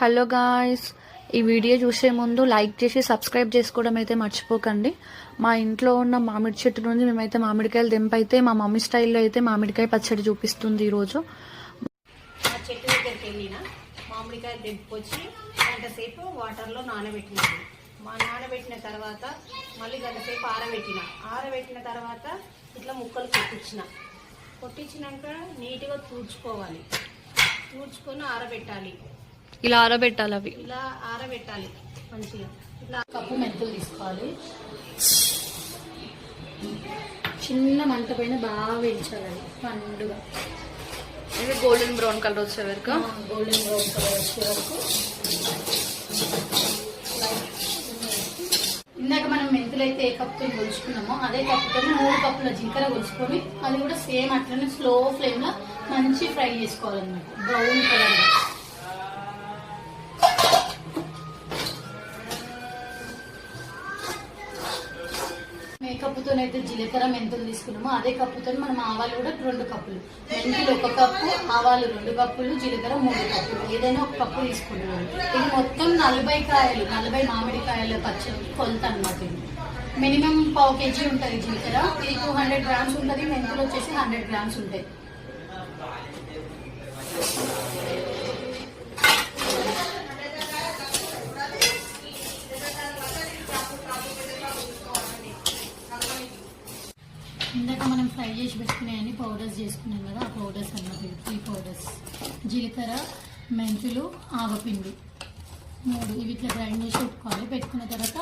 Hello guys, ఈ video చూసే ముందు లైక్ చేసి సబ్స్క్రైబ్ చేసుకోవడం అయితే మర్చిపోకండి. మా ఇంట్లో ఉన్న మామిడి చెట్టు నుండి మేమైతే మామిడికాయలు దింపైతే మా మమ్మీ స్టైల్లో అయితే మామిడికాయ పచ్చడి చూపిస్తుంది ఈరోజు. ఆ చెట్టు దగ్గరికి వెళ్ళిన మామిడికాయలు దింపుకొచ్చి గంట సేపు వాటర్లో నానబెట్టినది. నానబెట్టిన తర్వాత మళ్ళీ గంట సేపు ఆరబెట్టిన తర్వాత ఇట్లా ముక్కలు కొట్టించినాక నీట్గా తూడ్చుకోవాలి. తూడ్చుకొని ఆరబెట్టాలి. ఇలా ఆరబెట్టాలి. అవి ఇలా ఆరబెట్టాలి మంచిగా. ఇట్లా కప్పు మెంతులు తీసుకోవాలి. చిన్న మంట పైన బాగా వేయించాలి పండుగ. ఇది గోల్డెన్ బ్రౌన్ కలర్ వచ్చే వరకు ఇందాక మనం మెంతులు అయితే ఏ కప్పుతో కొలుచుకున్నామో అదే కప్పుతో 3 కప్పుల జీలకర్ర కొలుచుకొని అది కూడా సేమ్ అట్లనే స్లో ఫ్లేమ్ లో మంచి ఫ్రై చేసుకోవాలన్నమాట. బ్రౌన్ కలర్ ఏ కప్పుతోనైతే జీలకర్ర మెంతులు తీసుకున్నామో అదే కప్పుతో మనం ఆవాలు కూడా 2 కప్పులు, మెంతులు 1 కప్పు, ఆవాలు 2 కప్పులు, జీలకర్ర 3 కప్పులు, ఏదైనా 1 కప్పు తీసుకుంటున్నాం. ఇది మొత్తం 40 మామిడికాయల పచ్చడి కొలత అనమాట. ఇది మినిమం 1/2 kg ఉంటుంది జీలకర్ర. ఇది 200 గ్రామ్స్ ఉంటుంది. మెంతులు వచ్చేసి 100 గ్రామ్స్ ఉంటాయి. ఇందాక మనం ఫ్రై చేసి పెట్టుకునేవన్నీ పౌడర్స్ చేసుకున్నాం కదా, ఆ పౌడర్స్ అన్నమాట. 3 పౌడర్స్: జీలకర్ర, మెంతులు, ఆవపిండి 3. ఇవి ఇట్లా గ్రైండ్ చేసి పెట్టుకున్న తర్వాత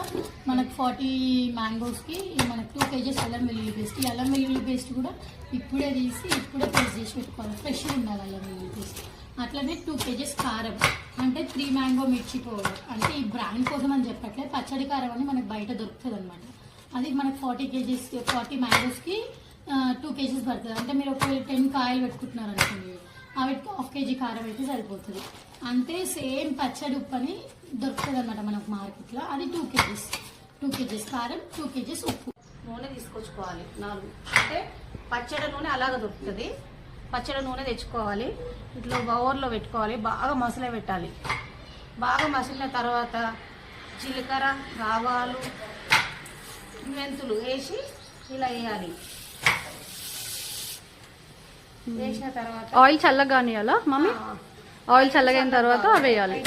మనకు 40 మ్యాంగోస్కి మనకు 2 kg అల్లం వెల్లుల్లి పేస్ట్. ఈ అల్లం వెల్లుల్లి పేస్ట్ కూడా ఇప్పుడే తీసి ఇప్పుడే పేస్ట్ చేసి పెట్టుకోవాలి. ఫ్రెష్గా ఉండాలి అల్లం వెల్లుల్లి పేస్ట్. అట్లనే 2 kg కారం, అంటే 3 మ్యాంగో మిర్చి పౌడర్. అంటే ఈ బ్రాండ్ కోసం అని చెప్పట్లేదు, పచ్చడి కారం అని మనకు బయట దొరుకుతుంది అనమాట. అది మనకు 40 మ్యాంగోస్కి 2 kg పడుతుంది. అంటే మీరు ఒక 10 కాయలు పెట్టుకుంటున్నారు అనుకోండి, వాటికి 1/2 kg కారం అయితే సరిపోతుంది. అంతే సేమ్ పచ్చడి ఉప్పు అని దొరుకుతుంది అనమాట మనకు మార్కెట్లో. అది 2 kg కారం, 2 kg ఉప్పు. నూనె తీసుకొచ్చుకోవాలి 4. అంటే పచ్చడి నూనె అలాగ దొరుకుతుంది. పచ్చడి నూనె తెచ్చుకోవాలి. ఇట్లా బౌర్లో పెట్టుకోవాలి. బాగా మసల పెట్టాలి. బాగా మసిలిన తర్వాత జీలకర్ర, ఆవాలు, మెంతులు వేసి ఇలా వేయాలి. వేసిన తర్వాత ఆయిల్ చల్లగా కానియాలా మమ్మీ? ఆయిల్ చల్లగైన తర్వాత వేయాలి.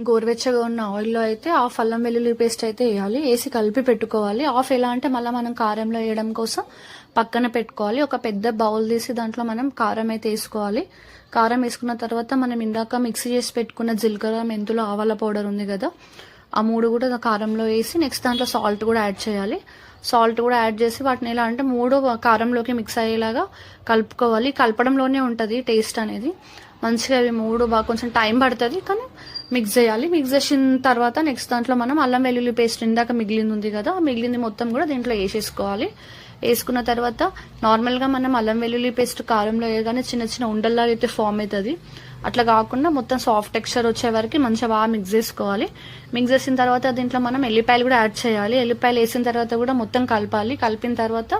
గోరువెచ్చగా ఉన్న ఆయిల్లో అయితే 1/2 అల్లం వెల్లుల్లి పేస్ట్ అయితే వేయాలి. వేసి కలిపి పెట్టుకోవాలి. 1/2 ఎలా అంటే మళ్ళీ మనం కారంలో వేయడం కోసం పక్కన పెట్టుకోవాలి. ఒక పెద్ద బౌల్ తీసి దాంట్లో మనం కారం అయితే వేసుకోవాలి. కారం వేసుకున్న తర్వాత మనం ఇందాక మిక్సీ చేసి పెట్టుకున్న జీలకర్ర, మెంతులు, ఆవాల పౌడర్ ఉంది కదా, ఆ 3 కూడా కారంలో వేసి నెక్స్ట్ దాంట్లో సాల్ట్ కూడా యాడ్ చేయాలి. సాల్ట్ కూడా యాడ్ చేసి వాటిని ఎలా అంటే 3 కారంలోకి మిక్స్ అయ్యేలాగా కలుపుకోవాలి. కలపడంలోనే ఉంటుంది టేస్ట్ అనేది. మంచిగా అవి 3 బాగా కొంచెం టైం పడుతుంది, కానీ మిక్స్ చేయాలి. మిక్స్ చేసిన తర్వాత నెక్స్ట్ దాంట్లో మనం అల్లం వెల్లుల్లి పేస్ట్ ఇందాక మిగిలింది ఉంది కదా, మిగిలింది మొత్తం కూడా దీంట్లో వేసేసుకోవాలి. వేసుకున్న తర్వాత నార్మల్గా మనం అల్లం వెల్లుల్లి పేస్ట్ కారంలో వేయగానే చిన్న చిన్న ఉండల్లాగా అయితే ఫామ్ అవుతుంది. అట్లా కాకుండా మొత్తం సాఫ్ట్ టెక్స్చర్ వచ్చే వరకు మంచిగా బాగా మిక్స్ చేసుకోవాలి. మిక్స్ చేసిన తర్వాత దీంట్లో మనం ఎల్లిపాయలు కూడా యాడ్ చేయాలి. ఎల్లిపాయలు వేసిన తర్వాత కూడా మొత్తం కలపాలి. కలిపిన తర్వాత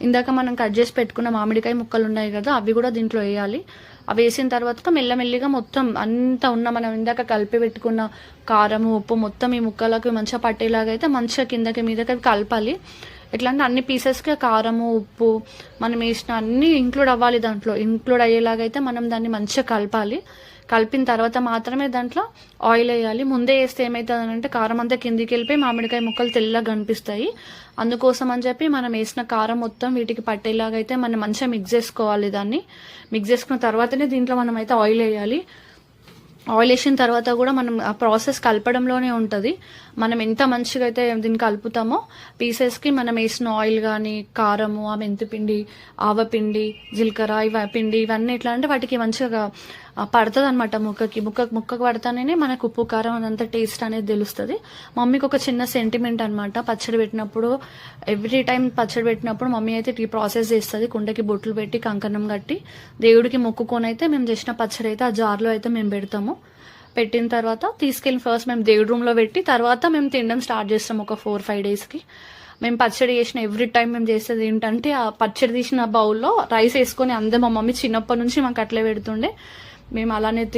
ఇందాక మనం కట్ చేసి పెట్టుకున్న మామిడికాయ ముక్కలు ఉన్నాయి కదా, అవి కూడా దీంట్లో వేయాలి. అవి వేసిన తర్వాత మెల్లమెల్లిగా మొత్తం అంతా ఉన్న మనం ఇందాక కలిపి పెట్టుకున్న కారం, ఉప్పు మొత్తం ఈ ముక్కలకు మంచిగా పట్టేలాగా అయితే మంచిగా కిందకి మీదకి కలపాలి. ఎట్లా అంటే అన్ని పీసెస్కి కారము, ఉప్పు మనం వేసిన అన్ని ఇంక్లూడ్ అవ్వాలి. దాంట్లో ఇంక్లూడ్ అయ్యేలాగా అయితే మనం దాన్ని మంచిగా కలపాలి. కలిపిన తర్వాత మాత్రమే దాంట్లో ఆయిల్ వేయాలి. ముందే వేస్తే ఏమవుతుంది అంటే కారం అంతా కిందికి వెళ్ళిపోయి మామిడికాయ ముక్కలు తెల్లగా కనిపిస్తాయి. అందుకోసం అని చెప్పి మనం వేసిన కారం మొత్తం వీటికి పట్టేలాగా అయితే మనం మంచిగా మిక్స్ చేసుకోవాలి. దాన్ని మిక్స్ చేసుకున్న తర్వాతనే దీంట్లో మనం అయితే ఆయిల్ వేయాలి. ఆయిల్ వేసిన తర్వాత కూడా మనం ఆ ప్రాసెస్ కలపడంలోనే ఉంటుంది. మనం ఎంత మంచిగా అయితే దీన్ని కలుపుతామో పీసెస్కి మనం వేసిన ఆయిల్ కానీ, కారము, ఆ మెంతిపిండి, ఆవపిండి, జీలకర్ర పిండి ఇవన్నీ ఎట్లా అంటే వాటికి మంచిగా పడుతుంది అనమాట. ముక్కకు పడతానే మనకు ఉప్పు, కారం అదంతా టేస్ట్ అనేది తెలుస్తుంది. మమ్మీకి ఒక చిన్న సెంటిమెంట్ అనమాట. పచ్చడి పెట్టినప్పుడు ఎవ్రీ టైం పచ్చడి పెట్టినప్పుడు మమ్మీ అయితే ఈ ప్రాసెస్ చేస్తుంది. కుండకి బొట్లు పెట్టి కంకణం కట్టి దేవుడికి మొక్కుకొని అయితే మేము చేసిన పచ్చడి అయితే ఆ జార్లో అయితే మేము పెడతాము. పెట్టిన తర్వాత తీసుకెళ్ళి ఫస్ట్ మేము దేవుడి రూమ్లో పెట్టి తర్వాత మేము తినడం స్టార్ట్ చేస్తాం. ఒక 4-5 డేస్కి మేము పచ్చడి చేసిన ఎవ్రీ టైం మేము చేసేది ఏంటంటే ఆ పచ్చడి తీసిన బౌల్లో రైస్ వేసుకొని అందరం మా మమ్మీ చిన్నప్పటి నుంచి మాకు అట్లే పెడుతుండే. మేము అలానే